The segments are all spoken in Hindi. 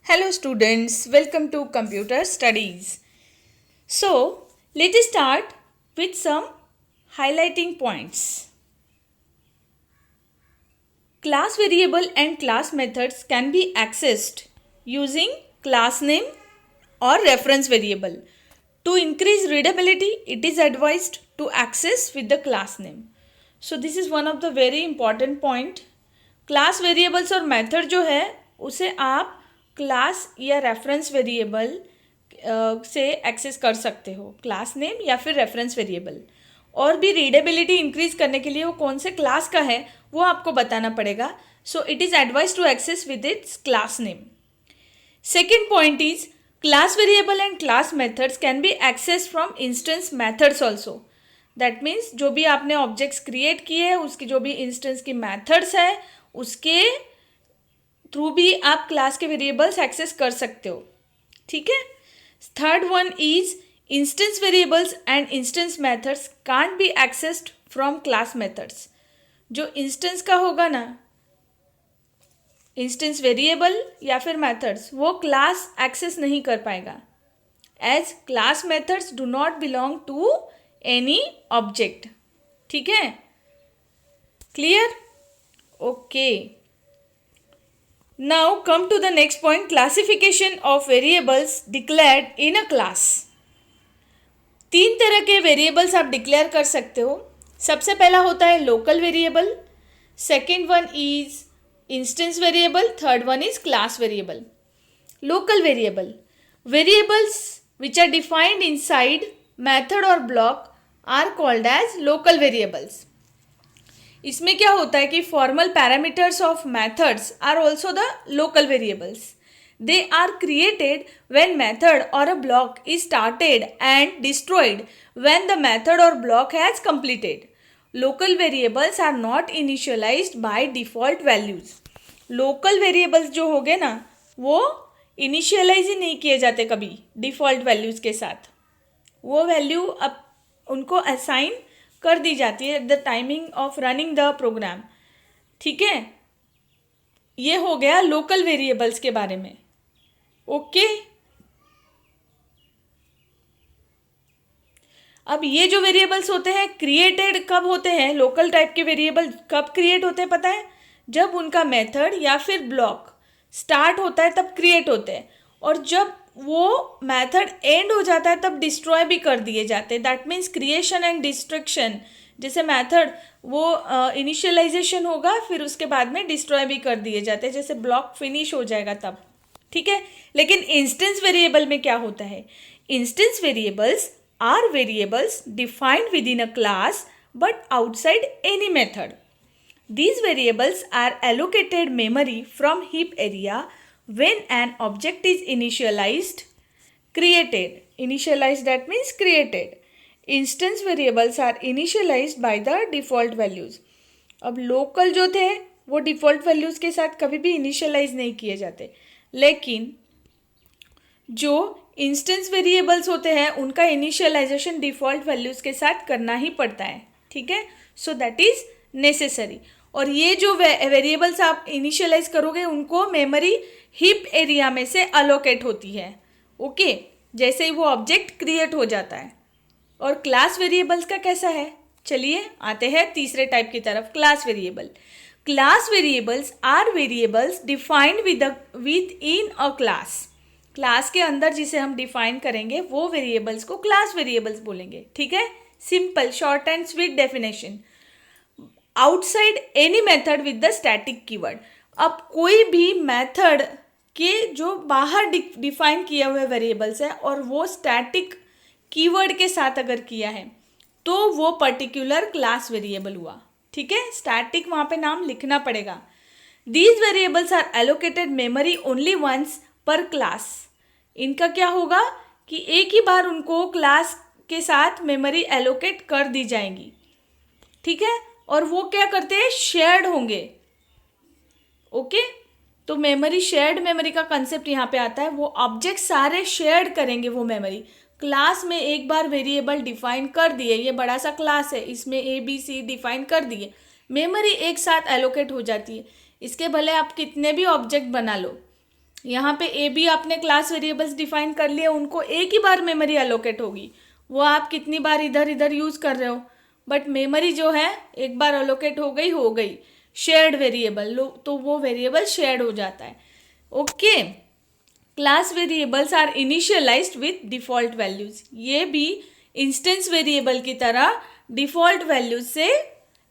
Hello students, welcome to Computer Studies. So, let us start with some highlighting points. Class variable and class methods can be accessed using class name or reference variable. To increase readability, it is advised to access with the class name. So, this is one of the very important point. Class variables और मेथड जो है उसे आप क्लास या रेफरेंस वेरिएबल से एक्सेस कर सकते हो, क्लास नेम या फिर रेफरेंस वेरिएबल. और भी रीडेबिलिटी इंक्रीज करने के लिए वो कौन से क्लास का है वो आपको बताना पड़ेगा. So it is advise to access with its class name. Second point is class variable and class methods can be access from instance methods also. That means जो भी आपने ऑब्जेक्ट्स क्रिएट किए हैं उसकी जो भी इंस्टेंस की मेथड्स है उसके थ्रू भी आप क्लास के वेरिएबल्स एक्सेस कर सकते हो. ठीक है. Third one is instance variables and instance methods can't be accessed from class methods. जो इंस्टेंस का होगा ना, इंस्टेंस वेरिएबल या फिर मेथड्स, वो क्लास एक्सेस नहीं कर पाएगा as class methods do not belong to any object. ठीक है. Clear? Okay. Now come to the next point, classification of variables declared in a class. 3 तरह के वेरिएबल्स आप डिक्लेयर कर सकते हो. सबसे पहला होता है local variable, second one is instance variable, third one is class variable. Local variable, variables which are defined inside method or block are called as local variables. इसमें क्या होता है कि formal parameters of methods are also the local variables. They are created when method or a block is started and destroyed when the method or block has completed. Local variables are not initialized by default values. Local variables जो हो गए ना वो इनिशियलाइज ही नहीं किए जाते कभी डिफॉल्ट वैल्यूज के साथ. वो वैल्यू अब उनको असाइन कर दी जाती है at the timing of running the program. ठीक है. ये हो गया लोकल वेरिएबल्स के बारे में. ओके. अब ये जो वेरिएबल्स होते हैं क्रिएटेड कब होते हैं, लोकल टाइप के वेरिएबल कब क्रिएट होते हैं पता है? जब उनका मेथड या फिर ब्लॉक स्टार्ट होता है तब क्रिएट होते हैं, और जब वो मेथड एंड हो जाता है तब डिस्ट्रॉय भी कर दिए जाते हैं. That means creation and destruction. जैसे मेथड वो इनिशियलाइजेशन होगा फिर उसके बाद में डिस्ट्रॉय भी कर दिए जाते हैं, जैसे ब्लॉक फिनिश हो जाएगा तब. ठीक है. लेकिन इंस्टेंस वेरिएबल में क्या होता है? Instance variables are variables defined within a class but outside any method. These variables are allocated memory from heap area when an object is initialized, created. Initialized that means created. Instance variables are initialized by the default values. अब local जो थे वो default values के साथ कभी भी initialize नहीं किए जाते, लेकिन जो इंस्टेंस वेरिएबल्स होते हैं उनका इनिशियलाइजेशन डिफ़ॉल्ट वैल्यूज़ के साथ करना ही पड़ता है. ठीक है. So that is necessary. और ये जो वेरिएबल्स आप इनिशियलाइज करोगे उनको मेमोरी हीप एरिया में से अलोकेट होती है. ओके. जैसे ही वो ऑब्जेक्ट क्रिएट हो जाता है. और क्लास वेरिएबल्स का कैसा है? चलिए आते हैं तीसरे टाइप की तरफ, class variable. Class variables are variables defined within a class. Class के अंदर जिसे हम डिफाइन करेंगे वो वेरिएबल्स को क्लास वेरिएबल्स बोलेंगे. ठीक है. Simple short and sweet definition. Outside any method with the static keyword. अब कोई भी मेथड के जो बाहर डिफाइन किए हुए वेरिएबल्स है और वो स्टैटिक कीवर्ड के साथ अगर किया है तो वो पर्टिकुलर क्लास वेरिएबल हुआ. ठीक है. स्टैटिक वहाँ पे नाम लिखना पड़ेगा. These variables are allocated memory only once per class. इनका क्या होगा कि एक ही बार उनको क्लास के साथ मेमोरी एलोकेट कर दी जाएंगी. ठीक है. और वो क्या करते हैं? शेयर्ड होंगे. ओके. तो मेमोरी, शेयर्ड मेमोरी का कंसेप्ट यहाँ पे आता है. वो ऑब्जेक्ट सारे शेयर्ड करेंगे वो मेमोरी. क्लास में एक बार वेरिएबल डिफाइन कर दिए, ये बड़ा सा क्लास है, इसमें ए बी सी डिफाइन कर दिए, मेमोरी एक साथ एलोकेट हो जाती है. इसके भले आप कितने भी ऑब्जेक्ट बना लो, यहाँ पे ए बी आपने क्लास वेरिएबल्स डिफाइन कर लिए, उनको एक ही बार मेमोरी एलोकेट होगी, वो आप कितनी बार इधर इधर यूज़ कर रहे हो, बट मेमोरी जो है एक बार एलोकेट हो गई शेयर्ड वेरिएबल, तो वो वेरिएबल शेयर्ड हो जाता है. Okay, class variables are initialised with default values. ये भी इंस्टेंस वेरिएबल की तरह डिफ़ॉल्ट वैल्यूज से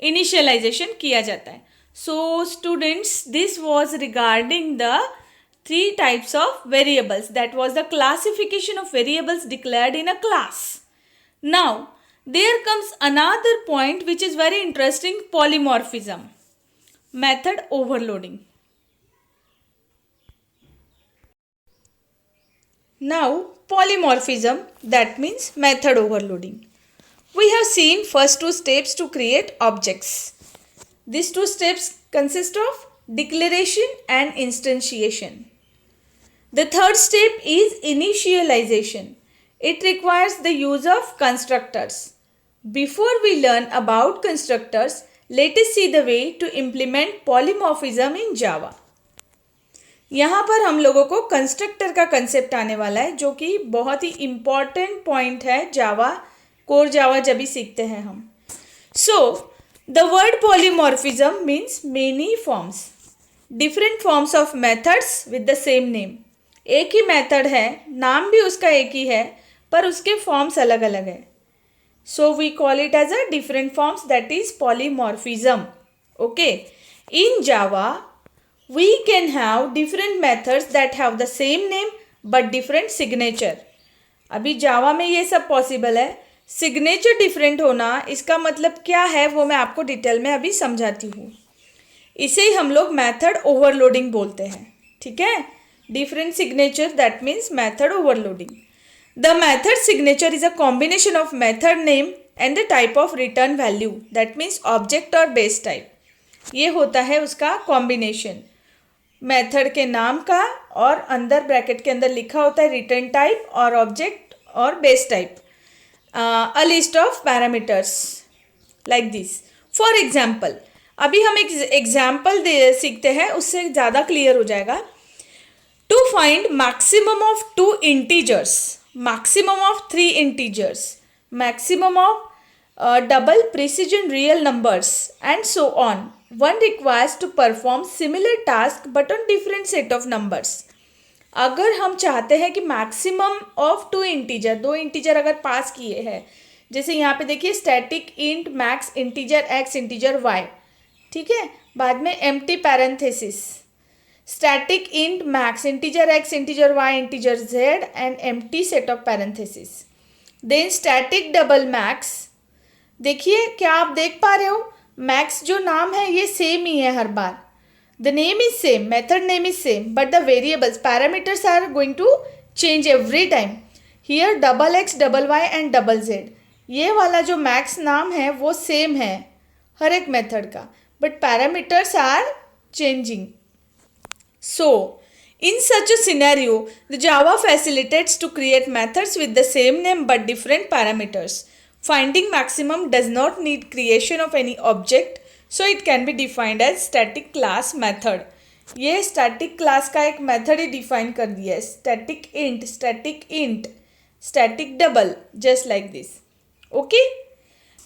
इनिशियलाइजेशन किया जाता है. So students, this was regarding the 3 types of variables. That was the classification of variables declared in a class. Now, there comes another point which is very interesting, polymorphism, method overloading. Now, polymorphism, that means method overloading. We have seen first 2 steps to create objects. These 2 steps consist of declaration and instantiation. The third step is initialization. It requires the use of constructors. Before we learn about constructors, let us see the way to implement polymorphism in Java. यहाँ पर हम लोगों को कंस्ट्रक्टर का कंसेप्ट आने वाला है, जो कि बहुत ही इम्पॉर्टेंट पॉइंट है जावा, कोर जावा जब भी सीखते हैं हम. So the word polymorphism means many forms, different forms of methods with the same name. एक ही मेथड है, नाम भी उसका एक ही है, पर उसके फॉर्म्स अलग अलग है. So we call it as a different forms, that is polymorphism. Okay, in Java we can have different methods that have the same name but different signature. अभी जावा में ये सब पॉसिबल है. सिग्नेचर डिफरेंट होना, इसका मतलब क्या है वो मैं आपको डिटेल में अभी समझाती हूँ. इसे ही हम लोग मेथड ओवरलोडिंग बोलते हैं. ठीक है, different signature, that means method overloading. The method signature is a combination of method name and the type of return value, that means object or base type. ये होता है उसका कॉम्बिनेशन, मेथड के नाम का और अंदर ब्रैकेट के अंदर लिखा होता है रिटर्न टाइप और ऑब्जेक्ट और base type, a list of parameters like this. For example, अभी हम एक एग्जाम्पल सीखते हैं, उससे ज़्यादा क्लियर हो जाएगा. To find maximum of 2 integers, maximum of 3 integers, maximum of double precision real numbers and so on, one requires to perform similar task but on different set of numbers. अगर हम चाहते हैं कि मैक्सिमम ऑफ 2 इंटीजर, 2 इंटीजर अगर पास किए हैं, जैसे यहाँ पे देखिए static int max integer x integer y, ठीक है, बाद में empty parenthesis, static int max integer x integer y integer z and empty set of parentheses. Then static double max, देखिए क्या आप देख पा रहे हो, max जो नाम है ये सेम ही है हर बार. The name is same, method name is same, but the variables parameters are going to change every time. Here double x double y and double z, ये वाला जो max नाम है वो सेम है हर एक मेथड का, but parameters are changing. So, in such a scenario, the Java facilitates to create methods with the same name but different parameters. Finding maximum does not need creation of any object, so it can be defined as static class method. ये static class का एक method ही define कर दिया है, static int, static double, just like this. Okay?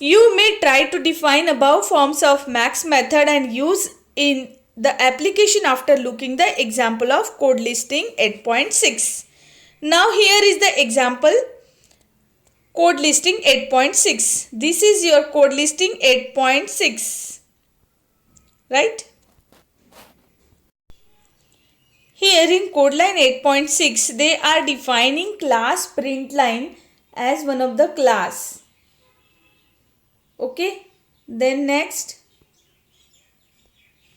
You may try to define above forms of max method and use in the application after looking the example of code listing 8.6. Now here is the example code listing 8.6. This is your code listing 8.6, right? Here in code line 8.6 they are defining class println as one of the class. Okay, then next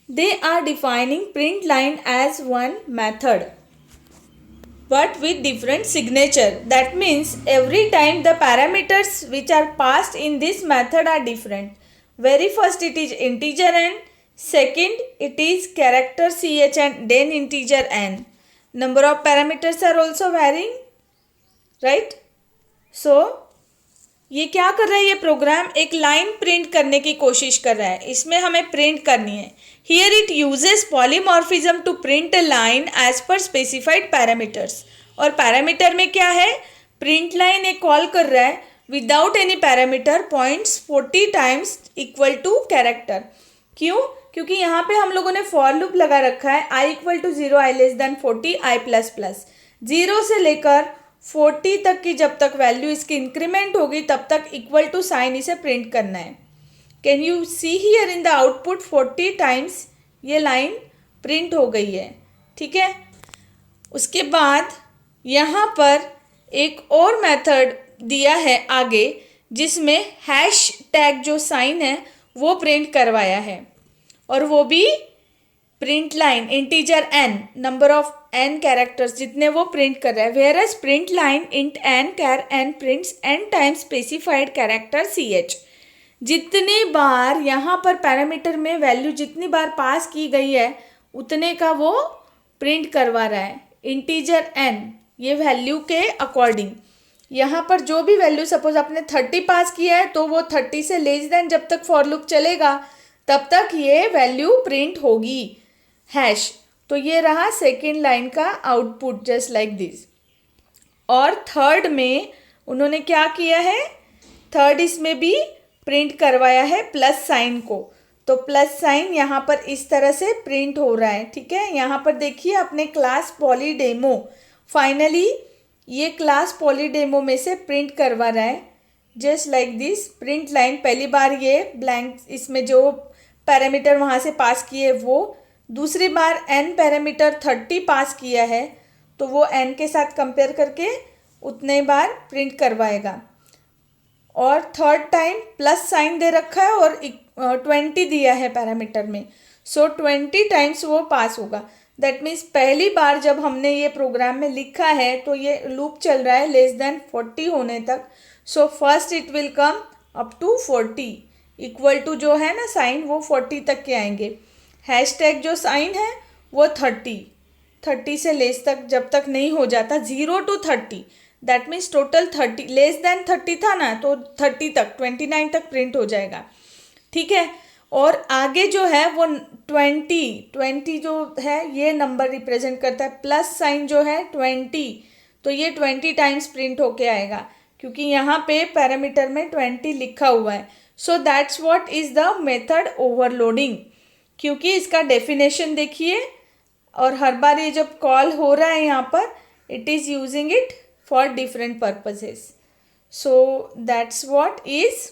they are defining println as one method but with different signature. That means every time the parameters which are passed in this method are different. Very first it is integer n, second it is character ch and then integer n. Number of parameters are also varying, right? So ये क्या कर रहा है, ये प्रोग्राम एक लाइन प्रिंट करने की कोशिश कर रहा है, इसमें हमें प्रिंट करनी है. Here it uses polymorphism to print a line as per specified parameters. और पैरामीटर में क्या है, प्रिंट लाइन एक कॉल कर रहा है without any parameter points 40 times equal to character. क्यों, क्योंकि यहाँ पे हम लोगों ने फॉर लूप लगा रखा है i equal to 0, i less than 40, i plus plus. 0 से लेकर 40 तक की जब तक वैल्यू इसकी इंक्रीमेंट होगी तब तक इक्वल टू साइन इसे प्रिंट करना है. Can you see here in the output 40 times ये लाइन प्रिंट हो गई है. ठीक है. उसके बाद यहाँ पर एक और मेथड दिया है आगे जिसमें हैश टैग जो साइन है वो प्रिंट करवाया है, और वो भी print line integer n, number of n characters जितने वो प्रिंट कर रहा है. Whereas print line int n char n prints n times specified character ch. जितनी बार यहाँ पर पैरामीटर में वैल्यू जितनी बार पास की गई है उतने का वो प्रिंट करवा रहा है. इंटीजर n ये वैल्यू के अकॉर्डिंग. यहाँ पर जो भी वैल्यू सपोज आपने 30 पास किया है तो वो 30 से लेस देन जब तक फॉर लूप चलेगा तब तक ये वैल्यू प्रिंट होगी हैश. तो ये रहा सेकेंड लाइन का आउटपुट जस्ट लाइक दिस. और थर्ड में उन्होंने क्या किया है, थर्ड इसमें भी प्रिंट करवाया है प्लस साइन को. तो प्लस साइन यहाँ पर इस तरह से प्रिंट हो रहा है. ठीक है. यहाँ पर देखिए अपने क्लास पॉलीडेमो फाइनली ये क्लास पॉलीडेमो में से प्रिंट करवा रहा है just like this. Print line पहली बार ये ब्लैंक इसमें जो पैरामीटर वहाँ से पास किए वो, दूसरी बार n पैरामीटर 30 पास किया है तो वो n के साथ कंपेयर करके उतने बार प्रिंट करवाएगा. और थर्ड टाइम प्लस साइन दे रखा है और 20 दिया है पैरामीटर में, सो 20 टाइम्स वो पास होगा. दैट मीन्स पहली बार जब हमने ये प्रोग्राम में लिखा है तो ये लूप चल रहा है लेस देन 40 होने तक. So first it will come up to 40 equal to जो है ना साइन वो 40 तक के आएंगे. हैशटैग जो साइन है वो 30 से लेस तक जब तक नहीं हो जाता 0 to 30. That means total 30 less than 30 था ना तो 30 तक 29 तक प्रिंट हो जाएगा. ठीक है. और आगे जो है वो 20 जो है ये नंबर रिप्रेजेंट करता है, प्लस साइन जो है 20 तो ये 20 टाइम्स प्रिंट होके आएगा क्योंकि यहाँ पे पैरामीटर में 20 लिखा हुआ है. So that's what is the method overloading. क्योंकि इसका डेफिनेशन देखिए और हर बार ये जब कॉल हो रहा है यहाँ पर it is using it for different purposes. So that's what is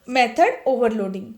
method overloading.